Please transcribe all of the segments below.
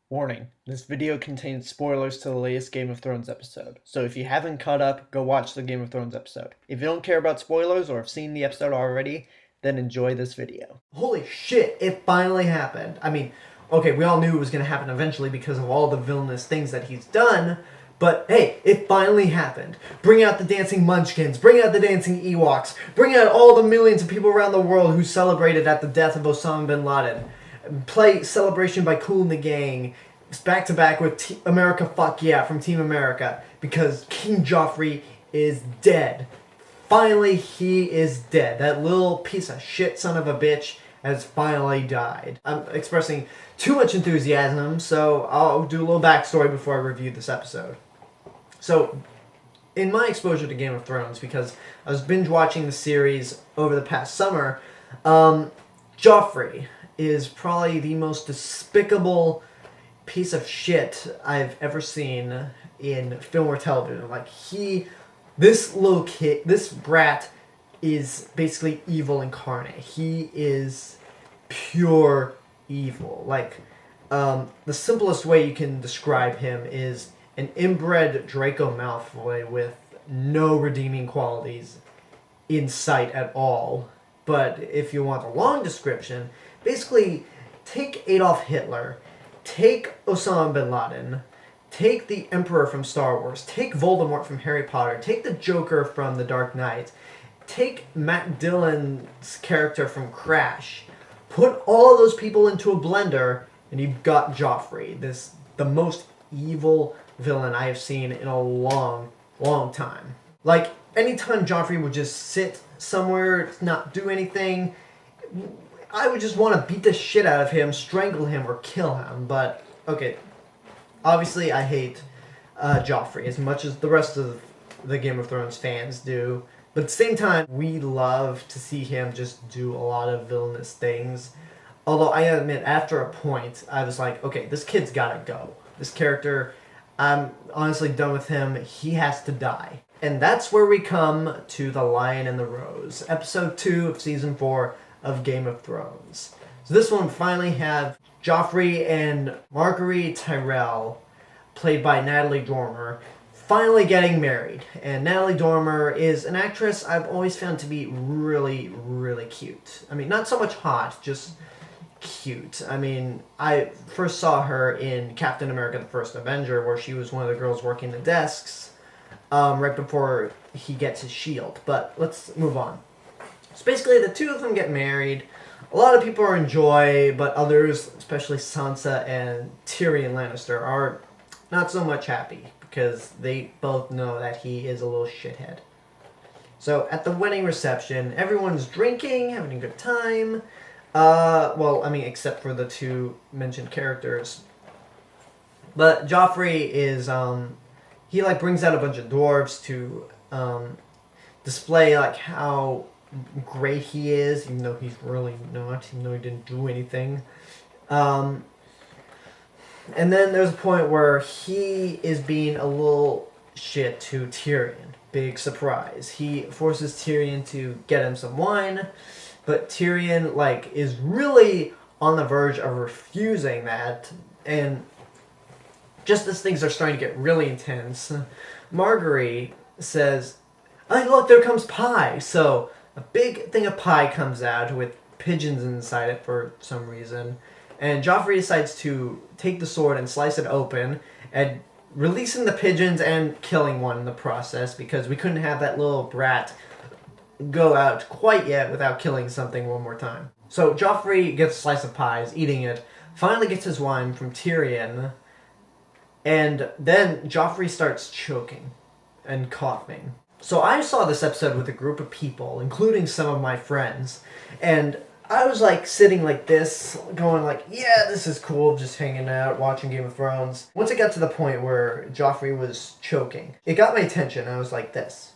Warning, this video contains spoilers to the latest Game of Thrones episode, so if you haven't caught up, go watch the Game of Thrones episode. If you don't care about spoilers or have seen the episode already, then enjoy this video. Holy shit, it finally happened. I mean, okay, we all knew it was going to happen eventually because of all the villainous things that he's done, but hey, it finally happened. Bring out the dancing munchkins, bring out the dancing Ewoks, bring out all the millions of people around the world who celebrated at the death of Osama bin Laden. Play Celebration by Kool and the Gang back to back with America Fuck Yeah from Team America because King Joffrey is dead. Finally, he is dead. That little piece of shit son of a bitch has finally died. I'm expressing too much enthusiasm, so I'll do a little backstory before I review this episode. So, in my exposure to Game of Thrones, because I was binge watching the series over the past summer, Joffrey is probably the most despicable piece of shit I've ever seen in film or television. This little kid, this brat is basically evil incarnate. He is pure evil. The simplest way you can describe him is an inbred Draco Malfoy with no redeeming qualities in sight at all. But if you want a long description, basically take Adolf Hitler, take Osama bin Laden, take the Emperor from Star Wars, take Voldemort from Harry Potter, take the Joker from The Dark Knight, take Matt Dillon's character from Crash, put all of those people into a blender, and you've got Joffrey, the most evil villain I have seen in a long, long time. Like, anytime Joffrey would just sit somewhere, not do anything, I would just want to beat the shit out of him, strangle him, or kill him. But, okay, obviously I hate Joffrey as much as the rest of the Game of Thrones fans do. But at the same time, we love to see him just do a lot of villainous things. Although I admit, after a point, I was like, okay, this kid's gotta go. This character, I'm honestly done with him. He has to die. And that's where we come to The Lion and the Rose, episode 2 of season 4 of Game of Thrones. So this one finally have Joffrey and Marguerite Tyrell, played by Natalie Dormer, finally getting married. And Natalie Dormer is an actress I've always found to be really, really cute. I mean, not so much hot, just cute. I mean, I first saw her in Captain America the First Avenger, where she was one of the girls working the desks right before he gets his shield. But let's move on. So basically, the two of them get married. A lot of people are in joy, but others, especially Sansa and Tyrion Lannister, are not so much happy because they both know that he is a little shithead. So at the wedding reception, everyone's drinking, having a good time. Except for the two mentioned characters. But Joffrey is, he brings out a bunch of dwarves to display how great he is, even though he's really not, even though he didn't do anything. And then there's a point where he is being a little shit to Tyrion. Big surprise. He forces Tyrion to get him some wine, but Tyrion, is really on the verge of refusing that, and just as things are starting to get really intense, Marguerite says, "Hey, look, there comes pie." So a big thing of pie comes out with pigeons inside it for some reason. And Joffrey decides to take the sword and slice it open, and releasing the pigeons and killing one in the process, because we couldn't have that little brat go out quite yet without killing something one more time. So Joffrey gets a slice of pie, is eating it, finally gets his wine from Tyrion, and then Joffrey starts choking and coughing. So I saw this episode with a group of people, including some of my friends, and I was sitting like this, going yeah, this is cool, just hanging out, watching Game of Thrones. Once it got to the point where Joffrey was choking, it got my attention. I was like this.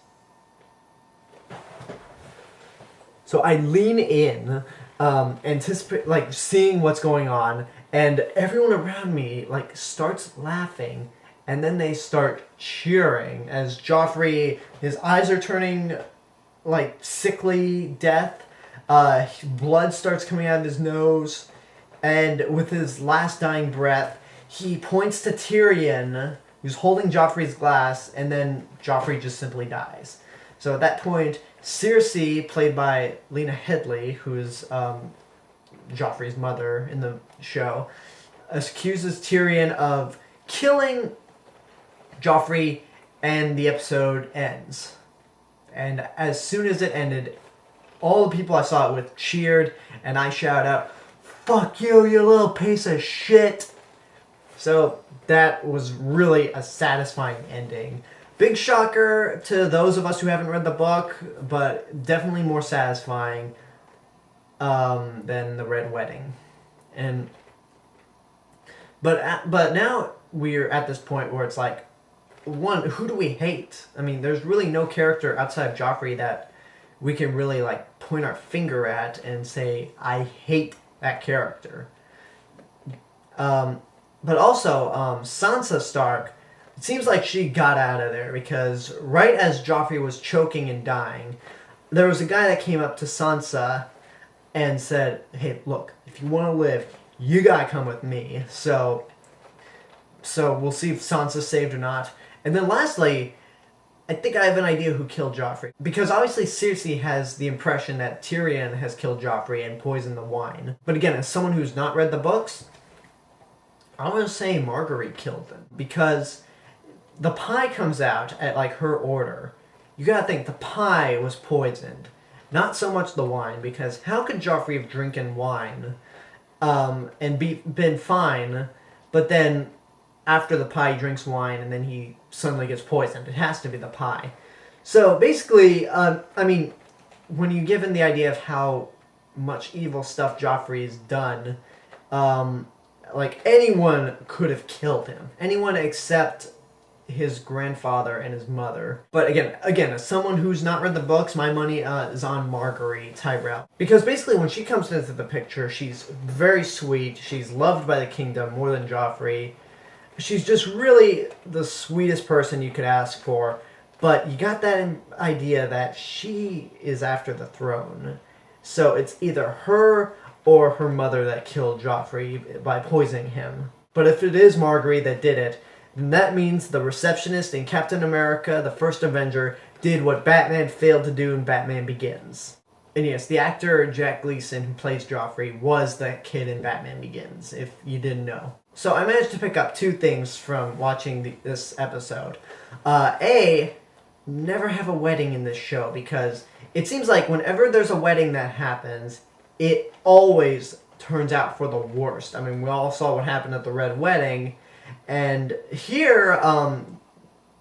So I lean in, anticipate, seeing what's going on, and everyone around me, starts laughing, and then they start cheering as Joffrey, his eyes are turning, sickly death, blood starts coming out of his nose, and with his last dying breath, he points to Tyrion, who's holding Joffrey's glass, and then Joffrey just simply dies. So at that point, Cersei, played by Lena Headey, who's Joffrey's mother in the show, accuses Tyrion of killing Joffrey, and the episode ends. And as soon as it ended, all the people I saw it with cheered, and I shout out, "Fuck you, you little piece of shit!" So that was really a satisfying ending. Big shocker to those of us who haven't read the book, but definitely more satisfying than the Red Wedding. But now we're at this point where it's like, one, who do we hate? I mean, there's really no character outside of Joffrey that we can really like point our finger at and say, I hate that character. But also, Sansa Stark, it seems like she got out of there because right as Joffrey was choking and dying, there was a guy that came up to Sansa and said, "Hey, look, if you want to live, you gotta come with me." So we'll see if Sansa's saved or not. And then lastly, I think I have an idea who killed Joffrey. Because obviously Cersei has the impression that Tyrion has killed Joffrey and poisoned the wine. But again, as someone who's not read the books, I'm going to say Marguerite killed them. Because the pie comes out at like her order. You gotta think the pie was poisoned. Not so much the wine, because how could Joffrey have drinking wine and been fine, but then after the pie he drinks wine and then he suddenly gets poisoned? It has to be the pie. So basically, I mean, when you given the idea of how much evil stuff Joffrey's done, like anyone could have killed him. Anyone except his grandfather and his mother. But again, as someone who's not read the books, my money is on Marguerite Tyrell. Because basically when she comes into the picture, she's very sweet, she's loved by the kingdom more than Joffrey. She's just really the sweetest person you could ask for, but you got that idea that she is after the throne. So it's either her or her mother that killed Joffrey by poisoning him. But if it is Marguerite that did it, then that means the receptionist in Captain America, the First Avenger, did what Batman failed to do in Batman Begins. And yes, the actor Jack Gleason, who plays Joffrey, was that kid in Batman Begins, if you didn't know. So I managed to pick up two things from watching this episode. A, never have a wedding in this show, because it seems like whenever there's a wedding that happens, it always turns out for the worst. I mean, we all saw what happened at the Red Wedding, and here,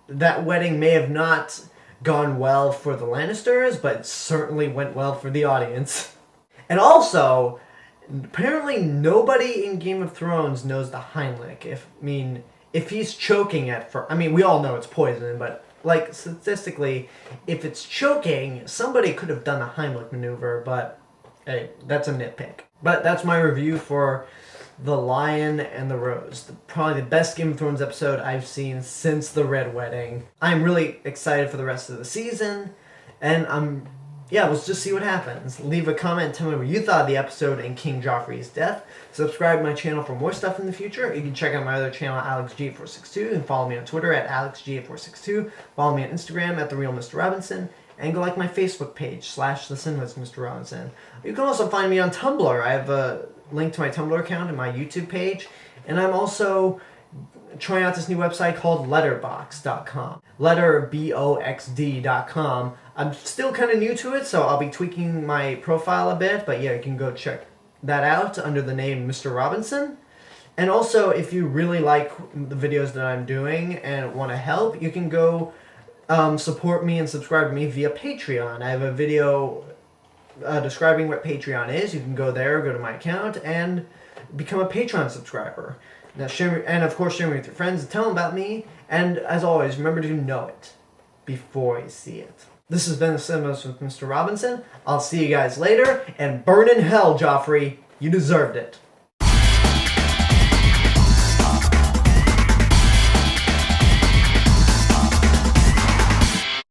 that wedding may have not gone well for the Lannisters, but it certainly went well for the audience. And also, apparently nobody in Game of Thrones knows the Heimlich. If he's choking we all know it's poison, but like statistically, if it's choking, somebody could have done the Heimlich maneuver, but hey, that's a nitpick. But that's my review for The Lion and the Rose. Probably the best Game of Thrones episode I've seen since the Red Wedding. I'm really excited for the rest of the season, and let's just see what happens. Leave a comment, tell me what you thought of the episode and King Joffrey's death. Subscribe to my channel for more stuff in the future. You can check out my other channel, AlexG8462, and follow me on Twitter at AlexG8462. Follow me on Instagram at TheRealMrRobinson, and go like my Facebook page, /TheCinema's_Mr. You can also find me on Tumblr. I have a link to my Tumblr account and my YouTube page, and I'm also trying out this new website called Letterboxd.com. Letterboxd.com. I'm still kind of new to it, so I'll be tweaking my profile a bit, but yeah, you can go check that out under the name Mr. Robinson. And also, if you really like the videos that I'm doing and want to help, you can go support me and subscribe to me via Patreon. I have a video describing what Patreon is. You can go there, go to my account, and become a Patreon subscriber. Now, of course, share me with your friends and tell them about me. And as always, remember to know it before you see it. This has been The Cinemas with Mr. Robinson. I'll see you guys later, and burn in hell, Joffrey. You deserved it.